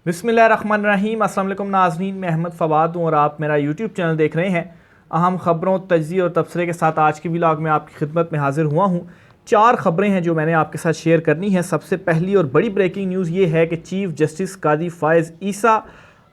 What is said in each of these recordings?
बिस्मिल्लाहिर्रहमानिर्रहीम। अस्सलाम वालेकुम नाज़रीन, मैं अहमद फ़वाद हूँ और आप मेरा यूट्यूब चैनल देख रहे हैं। अहम ख़बरों, तजज़िये और तबसरे के साथ आज की व्लॉग में आपकी खिदमत में हाजिर हुआ हूँ। 4 ख़बरें हैं जो मैंने आपके साथ शेयर करनी है। सबसे पहली और बड़ी ब्रेकिंग न्यूज़ ये है कि चीफ़ जस्टिस कादी फ़ाइज़ ईसा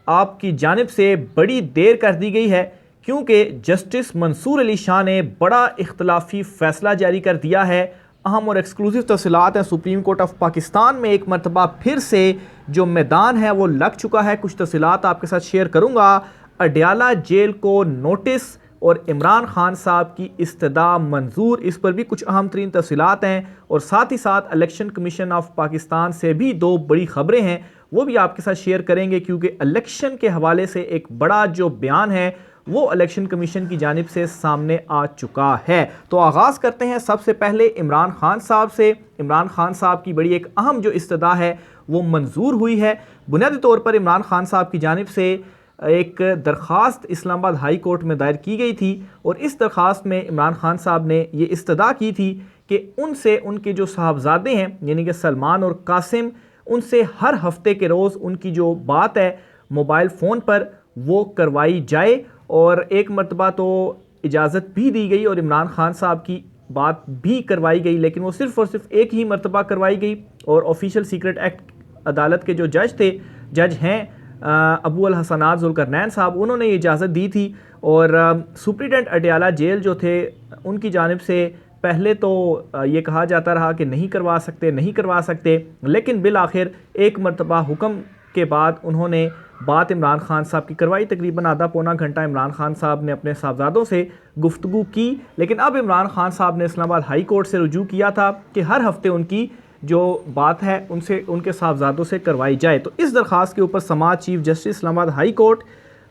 आपकी जानिब से बड़ी देर कर दी गई है, क्योंकि जस्टिस मंसूर अली शाह ने बड़ा इख्तलाफी फ़ैसला जारी कर दिया है। अहम और एक्सक्लूसिव तफसीलात हैं। सुप्रीम कोर्ट ऑफ पाकिस्तान में एक मरतबा फिर से जो मैदान है वो लग चुका है। कुछ तफसीलात आपके साथ शेयर करूँगा। अडयाला जेल को नोटिस और इमरान खान साहब की इस्तदा मंजूर, इस पर भी कुछ अहम तरीन तफसीलात हैं। और साथ ही साथ इलेक्शन कमीशन ऑफ पाकिस्तान से भी 2 बड़ी ख़बरें हैं, वो भी आपके साथ शेयर करेंगे, क्योंकि इलेक्शन के हवाले से एक बड़ा जो बयान है वो इलेक्शन कमीशन की जानिब से सामने आ चुका है। तो आगाज़ करते हैं सबसे पहले इमरान खान साहब से। इमरान खान साहब की बड़ी एक अहम जो इस्तदा है वो मंजूर हुई है। बुनियादी तौर पर इमरान खान साहब की जानिब से एक दरख्वास्त इस्लामाबाद हाई कोर्ट में दायर की गई थी, और इस दरख्वास्त में इमरान खान साहब ने ये इस्तदा की थी कि उनसे उनके जो साहबजादे हैं यानी कि सलमान और कासिम, उनसे हर हफ्ते के रोज़ उनकी जो बात है मोबाइल फ़ोन पर वो करवाई जाए। और एक मरतबा तो इजाज़त भी दी गई और इमरान खान साहब की बात भी करवाई गई, लेकिन वो सिर्फ़ और सिर्फ एक ही मरतबा करवाई गई। और ऑफिशियल सीक्रेट एक्ट अदालत के जो जज हैं अबू अल हसनात जुल्करनैन साहब, उन्होंने ये इजाज़त दी थी। और सुप्रीडेंट अडयाला जेल जो थे उनकी जानिब से पहले तो ये कहा जाता रहा कि नहीं करवा सकते, लेकिन बिल आखिर एक मरतबा हुक्म के बाद उन्होंने बात इमरान खान साहब की करवाई। तकरीबन आधा पौना घंटा इमरान खान साहब ने अपने साहबजादों से गुफ्तगू की, लेकिन अब इमरान खान साहब ने इस्लामाबाद हाई कोर्ट से रुजू किया था कि हर हफ्ते उनकी जो बात है उनसे उनके साहबजादों से करवाई जाए। तो इस दरख्वास्त के ऊपर समाअत chief justice Islamabad high court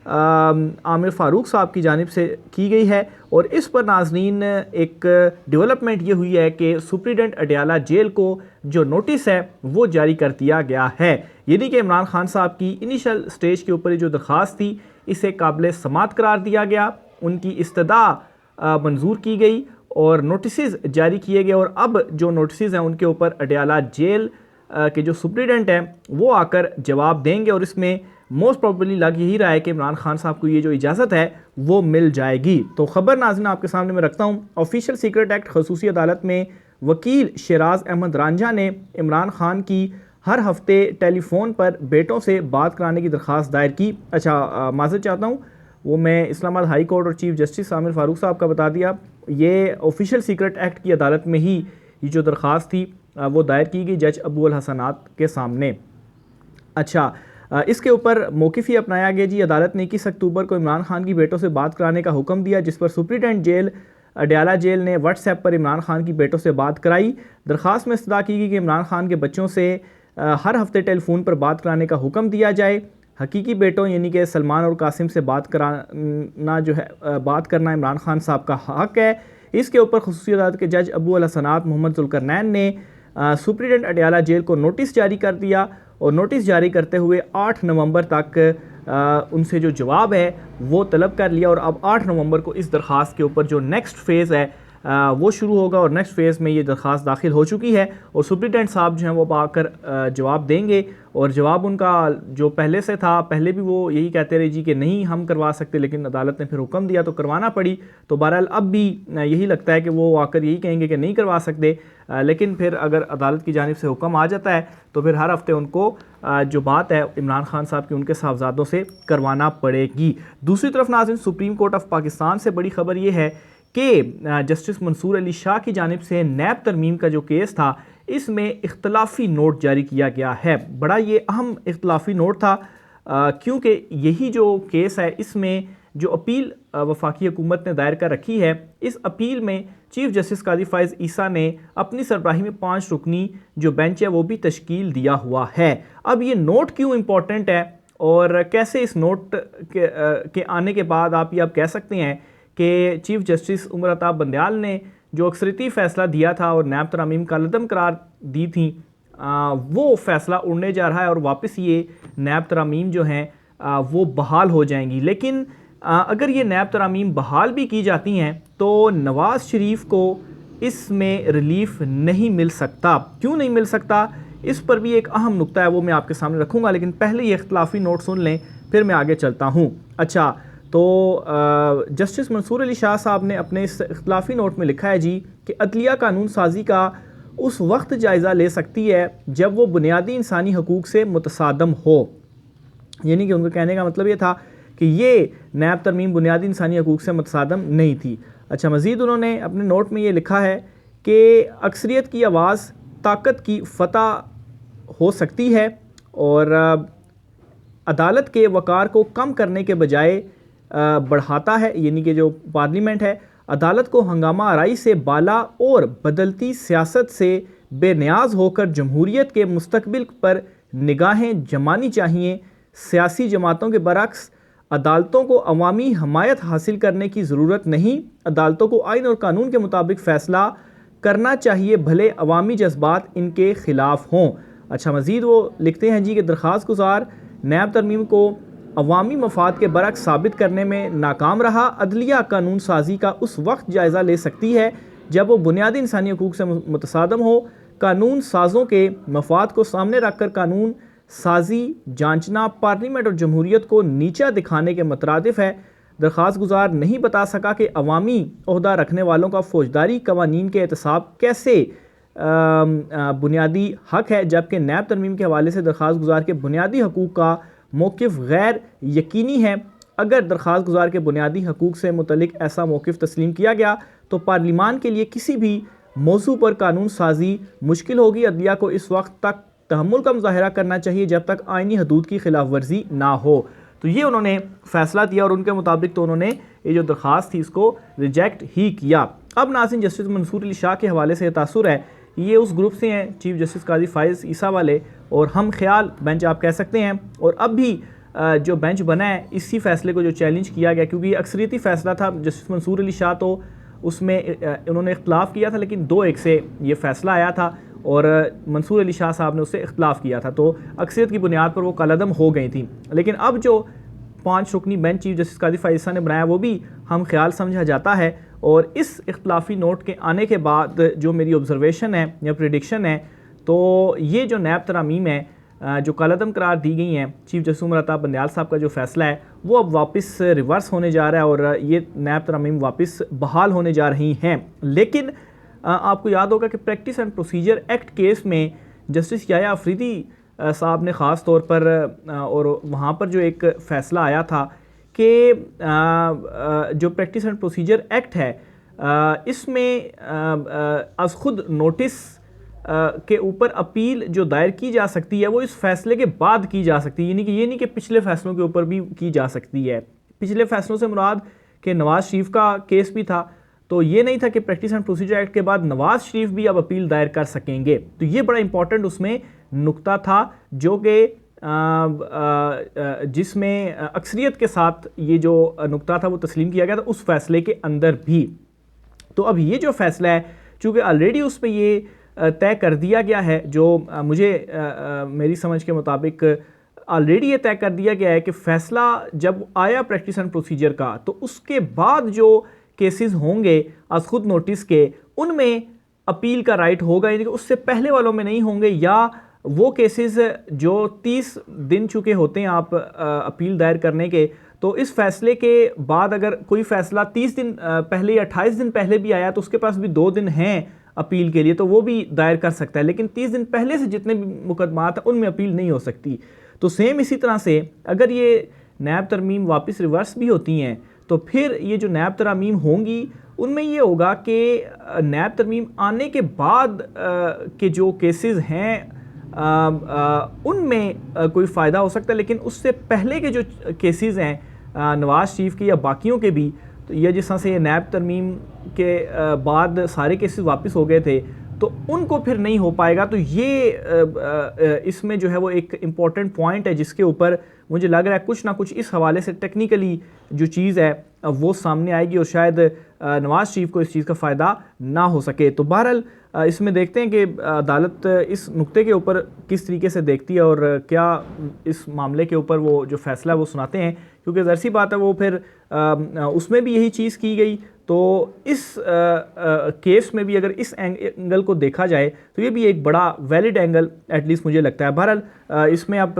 Aamir Farooq sahab की जानिब से की गई है। और इस पर नाजरीन एक डेवलपमेंट ये हुई है कि सुप्रीडेंट अडयाला जेल को जो नोटिस है वो जारी कर दिया गया है, यानी कि इमरान खान साहब की इनिशियल स्टेज के ऊपर जो दरख्वास्त थी इसे काबिल समाअत करार दिया गया, उनकी इस्तदा मंजूर की गई और नोटिस जारी किए गए। और अब जो नोटिस हैं उनके ऊपर अडयाला जेल के जो सुप्रीडेंट हैं वो आकर जवाब देंगे, और इसमें मोस्ट प्रॉबली लग यही रहा है कि इमरान खान साहब को ये जो इजाज़त है वो मिल जाएगी। तो ख़बर नाज़रीन आपके सामने मैं रखता हूँ। ऑफिशियल सीक्रेट एक्ट खसूसी अदालत में वकील शराज अहमद रांझा ने इमरान खान की हर हफ्ते टेलीफोन पर बेटों से बात कराने की दरख्वास्त दायर की। अच्छा, माज़रत चाहता हूँ, वो मैं इस्लामाबाद हाई कोर्ट और चीफ जस्टिस आमिर फ़ारूक साहब का बता दिया। ये ऑफिशियल सीक्रेट एक्ट की अदालत में ही ये जो दरख्वास्त थी वो दायर की गई जज अबू अल हसनात के सामने। अच्छा, इसके ऊपर मौक़िफ़ ही अपनाया गया जी। अदालत ने 21 अक्टूबर को इमरान खान की बेटों से बात कराने का हुक्म दिया, जिस पर सुप्रीडेंट जेल अडयाला जेल ने व्हाट्सएप पर इमरान खान की बेटों से बात कराई। दरख्वास्त में इस्तदा की गई कि इमरान खान के बच्चों से हर हफ्ते टेलीफोन पर बात कराने का हुक्म दिया जाए। हकीकी बेटों यानी कि सलमान और कासिम से बात करना इमरान खान साहब का हक़ है। इसके ऊपर खसूसी अदालत के जज अबू अल हसनात मोहम्मद जुल्करनैन ने सुप्रीडेंट अडयाला जेल को नोटिस जारी कर दिया, और नोटिस जारी करते हुए 8 नवंबर तक उनसे जो जवाब है वो तलब कर लिया। और अब 8 नवंबर को इस दरख्वास्त के ऊपर जो नेक्स्ट फ़ेज़ है वो शुरू होगा, और नेक्स्ट फ़ेज़ में ये दरख्वास्त दाखिल हो चुकी है और सुप्रीडेंट साहब जो हैं वो आकर जवाब देंगे। और जवाब उनका जो पहले से था, पहले भी वो यही कहते रहे जी कि नहीं हम करवा सकते, लेकिन अदालत ने फिर हुक्म दिया तो करवाना पड़ी। तो बहरहाल अब भी यही लगता है कि वो आकर यही कहेंगे कि नहीं करवा सकते, लेकिन फिर अगर अदालत की जानिब से हुक्म आ जाता है तो फिर हर हफ्ते उनको जो बात है इमरान खान साहब की उनके साहबजादों से करवाना पड़ेगी। दूसरी तरफ नाज़रीन, सुप्रीम कोर्ट ऑफ पाकिस्तान से बड़ी खबर ये है कि जस्टिस मंसूर अली शाह की जानिब से नैब तरमीम का जो केस था इसमें इख्तलाफी नोट जारी किया गया है। बड़ा ये अहम इख्तलाफी नोट था, क्योंकि यही जो केस है इसमें जो अपील वफाकी हुकूमत ने दायर कर रखी है, इस अपील में चीफ जस्टिस कादी फ़ाइज़ ईसा ने अपनी सरबराही में 5 रुकनी जो बेंच है वो भी तश्कील दिया हुआ है। अब ये नोट क्यों इम्पोर्टेंट है और कैसे इस नोट के आने के बाद आप कह सकते हैं कि चीफ जस्टिस उमर अता बंदयाल ने जो अक्सरती फ़ैसला दिया था और नैब तरामीम का लदम करार दी थी, वो फ़ैसला उड़ने जा रहा है और वापस ये नैब तरामीम जो हैं वो बहाल हो जाएंगी। लेकिन अगर ये नैब तरामीम बहाल भी की जाती हैं तो नवाज़ शरीफ को इसमें रिलीफ नहीं मिल सकता। क्यों नहीं मिल सकता? इस पर भी एक अहम नुक्ता है, वो मैं आपके सामने रखूँगा, लेकिन पहले ये इख्तलाफी नोट सुन लें फिर मैं आगे चलता हूँ। अच्छा, तो जस्टिस मंसूर अली शाह साहब ने अपने इस इख्तलाफी नोट में लिखा है जी कि अदलिया कानून साजी का उस वक्त जायज़ा ले सकती है जब वो बुनियादी इंसानी हकूक़ से मुतसादम हो। यानी कि उनका कहने का मतलब ये था कि ये नैब तरमीम बुनियादी इंसानी हकूक़ से मुतसादम नहीं थी। अच्छा, मज़ीद उन्होंने अपने नोट में ये लिखा है कि अक्सरियत की आवाज़ ताकत की फ़तह हो सकती है और अदालत के वक़ार को कम करने के बजाय बढ़ाता है। यानी कि जो पार्लियामेंट है अदालत को हंगामा आराई से बाला और बदलती सियासत से बेनियाज होकर जमहूरियत के मुस्तकबिल पर निगाहें जमानी चाहिए। सियासी जमातों के बरक्स अदालतों को अवामी हमायत हासिल करने की ज़रूरत नहीं, अदालतों को आइन और कानून के मुताबिक फ़ैसला करना चाहिए, भले अवामी जज्बात इनके ख़िलाफ़ हों। अच्छा, मज़ीद वो लिखते हैं जी कि दरख्वास्त गुजार नैब तरमीम को अवामी मफाद के बरक्स साबित करने में नाकाम रहा। अदलिया कानून साजी का उस वक्त जायज़ा ले सकती है जब वो बुनियादी इंसानी हकूक़ से मुतसादम हो। कानून साजों के मफाद को सामने रखकर कानून साजी जांचना पार्लियामेंट और जमहूरियत को नीचा दिखाने के मुतरादिफ है। दरख्वास्त गुजार नहीं बता सका कि अवामी ओहदा रखने वालों का फौजदारी कवानीन के एहतसाब कैसे बुनियादी हक है, जबकि नैब तरमीम के हवाले से दरख्वास्त गुजार के बुनियादी हकूक़ का मौक़िफ़ गैर यकीनी है। अगर दरख्वास्त गुजार के बुनियादी हकूक़ से मुतल्लिक़ ऐसा मौक़िफ़ तस्लीम किया गया तो पार्लिमान के लिए किसी भी मौजू पर कानून साजी मुश्किल होगी। अदलिया को इस वक्त तक तहम्मुल का मुज़ाहरा करना चाहिए जब तक आइनी हदूद की खिलाफ वर्जी ना हो। तो ये उन्होंने फ़ैसला दिया और उनके मुताबिक तो उन्होंने ये जो दरख्वास्त थी इसको रिजेक्ट ही किया। अब नाज़रीन, जस्टिस मंसूर अली शाह के हवाले से तासुर है, ये उस ग्रुप से हैं चीफ जस्टिस काजी फ़ाइज़ ईसा वाले, और हम ख्याल बेंच आप कह सकते हैं। और अब भी जो बेंच बना है इसी फ़ैसले को जो चैलेंज किया गया, क्योंकि अक्सरियती फ़ैसला था, जस्टिस मंसूर अली शाह तो उसमें उन्होंने इख्तलाफ किया था, लेकिन 2-1 से ये फ़ैसला आया था और मंसूर अली शाह साहब ने उससे इख्तलाफ किया था, तो अक्सरियत की बुनियाद पर वो कलअदम हो गई थी। लेकिन अब जो 5 रुकनी बेंच चीफ जस्टिस काजी फ़ाइज़ ईसा ने बनाया वो भी हम ख्याल समझा जाता है। और इस इख्तलाफी नोट के आने के बाद जो मेरी ऑब्जर्वेशन है या प्रेडिक्शन है, तो ये जो नैब तरामीम है जो कलअदम करार दी गई हैं, चीफ जस्टिस उमर अता बंदयाल साहब का जो फ़ैसला है वो अब वापस रिवर्स होने जा रहा है और ये नैब तरामीम वापस बहाल होने जा रही हैं। लेकिन आपको याद होगा कि practice and procedure act case में जस्टिस याया अफरीदी साहब ने ख़ास तौर पर और वहाँ पर जो एक फ़ैसला आया था कि जो प्रैक्टिस एंड प्रोसीजर एक्ट है इसमें अज़ खुद नोटिस के ऊपर अपील जो दायर की जा सकती है वो इस फैसले के बाद की जा सकती है। यानी कि ये नहीं कि पिछले फैसलों के ऊपर भी की जा सकती है। पिछले फैसलों से मुराद कि नवाज़ शरीफ का केस भी था, तो ये नहीं था कि प्रैक्टिस एंड प्रोसीजर एक्ट के बाद नवाज़ शरीफ भी अब अपील दायर कर सकेंगे। तो ये बड़ा इंपॉर्टेंट उसमें नुक्ता था जो कि जिसमें अक्सरियत के साथ ये जो नुक्ता था वो तस्लीम किया गया था उस फैसले के अंदर भी। तो अब ये जो फैसला है चूँकि ऑलरेडी उस पर ये तय कर दिया गया है, जो मुझे मेरी समझ के मुताबिक ऑलरेडी ये तय कर दिया गया है कि फ़ैसला जब आया प्रैक्टिस एंड प्रोसीजर का तो उसके बाद जो केसेस होंगे अज़ खुद नोटिस के उनमें अपील का राइट होगा, यानी कि उससे पहले वालों में नहीं होंगे। या वो केसेस जो 30 दिन चुके होते हैं आप अपील दायर करने के, तो इस फैसले के बाद अगर कोई फ़ैसला 30 दिन पहले या 28 दिन पहले भी आया तो उसके पास भी 2 दिन हैं अपील के लिए, तो वो भी दायर कर सकता है। लेकिन 30 दिन पहले से जितने भी मुकदमात हैं उनमें अपील नहीं हो सकती। तो सेम इसी तरह से अगर ये नैब तरमीम वापस रिवर्स भी होती हैं तो फिर ये जो नैब तरामीम होंगी उनमें ये होगा कि नैब तरमीम आने के बाद के जो केसेस हैं उनमें कोई फ़ायदा हो सकता है, लेकिन उससे पहले के जो केसेस हैं नवाज़ शरीफ के या बाकियों के भी, तो ये जिस तरह से ये नैब तरमीम के बाद सारे केसेस वापस हो गए थे तो उनको फिर नहीं हो पाएगा। तो ये इसमें जो है वो एक इम्पॉर्टेंट पॉइंट है जिसके ऊपर मुझे लग रहा है कुछ ना कुछ इस हवाले से टेक्निकली जो चीज़ है वो सामने आएगी और शायद नवाज़ शरीफ को इस चीज़ का फ़ायदा ना हो सके। तो बहरहाल इसमें देखते हैं कि अदालत इस नुक्ते के ऊपर किस तरीके से देखती है और क्या इस मामले के ऊपर वो जो फैसला वो सुनाते हैं, क्योंकि ज़ाहिर सी बात है वो फिर उसमें भी यही चीज़ की गई, तो इस केस में भी अगर इस एंगल को देखा जाए तो ये भी एक बड़ा वैलिड एंगल एटलीस्ट मुझे लगता है। बहरहाल इसमें अब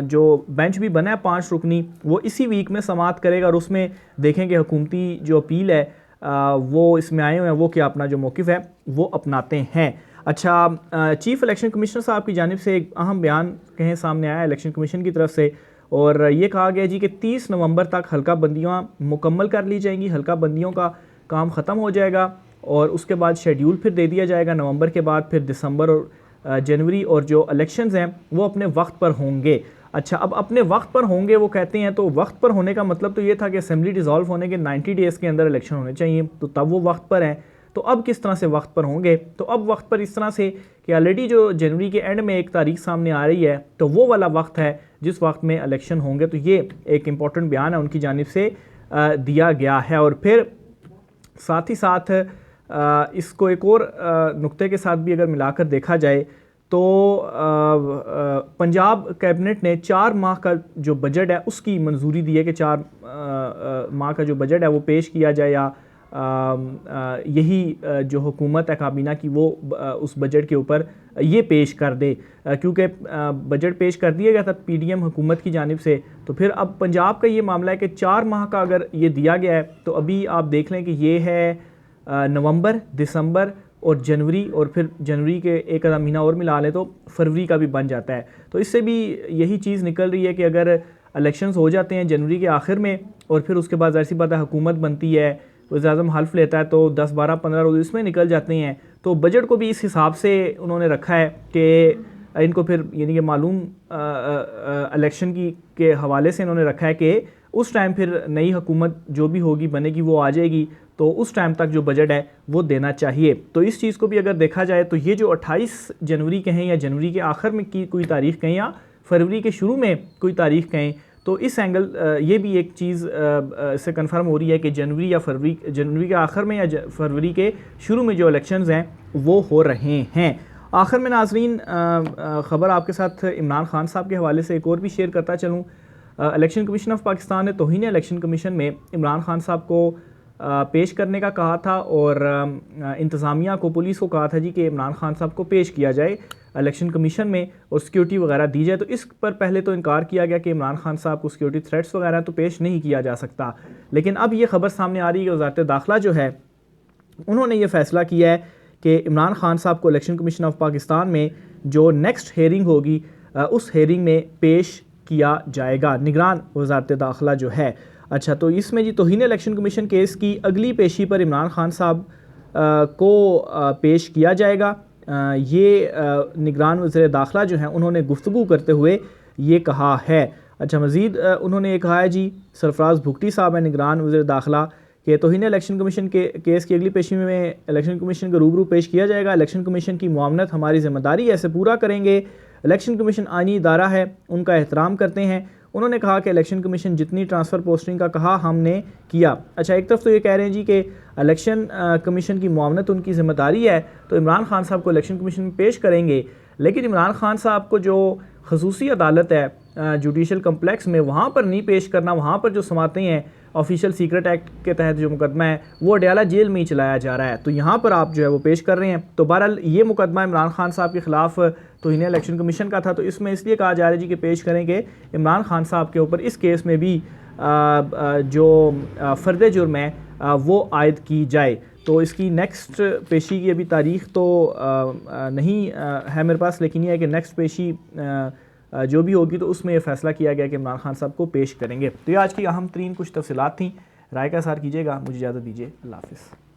जो बेंच भी बना है 5 रुकनी, वो इसी वीक में समाअत करेगा और उसमें देखेंगे हुकूमती जो अपील है वो इसमें आए हुए हैं, वो क्या अपना जो मौक़िफ़ है वो अपनाते हैं। अच्छा, चीफ़ इलेक्शन कमिश्नर साहब की जानिब से एक अहम बयान कहें सामने आया इलेक्शन कमीशन की तरफ से, और ये कहा गया जी कि 30 नवंबर तक हल्का बंदियाँ मुकम्मल कर ली जाएंगी, हल्का बंदियों का काम ख़त्म हो जाएगा और उसके बाद शेड्यूल फिर दे दिया जाएगा। नवंबर के बाद फिर दिसंबर और जनवरी और जो इलेक्शंस हैं वो अपने वक्त पर होंगे। अच्छा, अब अपने वक्त पर होंगे वो कहते हैं, तो वक्त पर होने का मतलब तो ये था कि असेंबली डिज़ोल्व होने के 90 डेज़ के अंदर इलेक्शन होने चाहिए, तो तब वो वक्त पर हैं। तो अब किस तरह से वक्त पर होंगे? तो अब वक्त पर इस तरह से कि ऑलरेडी जो जनवरी के एंड में एक तारीख सामने आ रही है, तो वो वाला वक्त है जिस वक्त में इलेक्शन होंगे। तो ये एक इम्पॉर्टेंट बयान है उनकी जानिब से दिया गया है। और फिर साथ ही साथ इसको एक और नुक्ते के साथ भी अगर मिलाकर देखा जाए तो पंजाब कैबिनेट ने 4 माह का जो बजट है उसकी मंजूरी दी है कि 4 माह का जो बजट है वो पेश किया जाए, या यही जो हुकूमत है काबीना की वो उस बजट के ऊपर ये पेश कर दे, क्योंकि बजट पेश कर दिया गया था पीडीएम हुकूमत की जानिब से। तो फिर अब पंजाब का ये मामला है कि 4 माह का अगर ये दिया गया है तो अभी आप देख लें कि ये है नवंबर, दिसंबर और जनवरी, और फिर जनवरी के एक आधा महीना और मिला लें तो फरवरी का भी बन जाता है। तो इससे भी यही चीज़ निकल रही है कि अगर इलेक्शंस हो जाते हैं जनवरी के आखिर में और फिर उसके बाद ज़ाहिर-सी बात है हुकूमत बनती है, वज़ीर-ए-आज़म हल्फ लेता है, तो 10, 12, 15 रोज़ इसमें निकल जाते हैं। तो बजट को भी इस हिसाब से उन्होंने रखा है कि इनको फिर यानी कि मालूम इलेक्शन की के हवाले से इन्होंने रखा है कि उस टाइम फिर नई हुकूमत जो भी होगी बनेगी वो आ जाएगी, तो उस टाइम तक जो बजट है वो देना चाहिए। तो इस चीज़ को भी अगर देखा जाए तो ये जो 28 जनवरी कहें या जनवरी के आखिर में की कोई तारीख़ कहें या फरवरी के शुरू में कोई तारीख़ कहें, तो इस एंगल ये भी एक चीज़ इससे कन्फर्म हो रही है कि जनवरी या फरवरी, जनवरी के आखिर में या फरवरी के शुरू में जो इलेक्शंस हैं वो हो रहे हैं। आखिर में नाज़रीन ख़बर आपके साथ इमरान खान साहब के हवाले से एक और भी शेयर करता चलूँ। इलेक्शन कमीशन ऑफ पाकिस्तान ने तौहीन इलेक्शन कमीशन में इमरान खान साहब को पेश करने का कहा था और इंतज़ामिया को, पुलिस को कहा था जी कि इमरान खान साहब को पेश किया जाए इलेक्शन कमीशन में और सिक्योरिटी वगैरह दी जाए। तो इस पर पहले तो इनकार किया गया कि इमरान खान साहब को सिक्योरिटी थ्रेट्स वगैरह तो पेश नहीं किया जा सकता, लेकिन अब ये खबर सामने आ रही है कि वज़ारत दाखिला जो है उन्होंने ये फ़ैसला किया है कि इमरान खान साहब को इलेक्शन कमीशन ऑफ पाकिस्तान में जो नेक्स्ट हेयरिंग होगी उस हेयरिंग में पेश किया जाएगा, निगरान वज़ारत दाखिला जो है। अच्छा, तो इसमें जी तौहीन इलेक्शन कमीशन केस की अगली पेशी पर इमरान खान साहब को पेश किया जाएगा। ये निगरान वज़ीर दाखिला जो हैं उन्होंने गुफ्तगू करते हुए ये कहा है। अच्छा, मज़ीद उन्होंने ये कहा है जी, सरफराज भुगटी साहब हैं निगरान वज़ीर दाखिला कि तौहीन इलेक्शन कमीशन के केस की अगली पेशी में इलेक्शन कमीशन को रूबरू पेश किया जाएगा। इलेक्शन कमीशन की मुआवनत हमारी ज़िम्मेदारी है, ऐसे पूरा करेंगे। इलेक्शन कमीशन आईनी इदारा है, उनका एहतराम करते हैं। उन्होंने कहा कि इलेक्शन कमीशन जितनी ट्रांसफ़र पोस्टिंग का कहा हमने किया। अच्छा, एक तरफ तो ये कह रहे हैं जी कि इलेक्शन कमीशन की मुआवनत उनकी ज़िम्मेदारी है, तो इमरान खान साहब को इलेक्शन कमीशन में पेश करेंगे, लेकिन इमरान खान साहब को जो खसूसी अदालत है जुडिशल कम्प्लेक्स में, वहाँ पर नहीं पेश करना। वहाँ पर जो समातें हैं ऑफिशियल सीक्रेट एक्ट के तहत जो मुकदमा है वो अडयाला जेल में ही चलाया जा रहा है, तो यहाँ पर आप जो है वो पेश कर रहे हैं। तो बहरहाल ये मुकदमा इमरान खान साहब के ख़िलाफ़ तौहीन इलेक्शन कमीशन का था, तो इसमें इसलिए कहा जा रहा है जी कि पेश करें कि इमरान खान साहब के ऊपर इस केस में भी जो फ़र्द जुर्म है वो आयद की जाए। तो इसकी नेक्स्ट पेशी की अभी तारीख़ तो नहीं है मेरे पास, लेकिन यह है कि नेक्स्ट पेशी जो भी होगी तो उसमें यह फ़ैसला किया गया कि इमरान खान साहब को पेश करेंगे। तो ये आज की अहम तरीन कुछ तफसीलात थी। राय का इज़हार कीजिएगा। मुझे इजाज़त दीजिए। अल्लाह हाफ़िज़।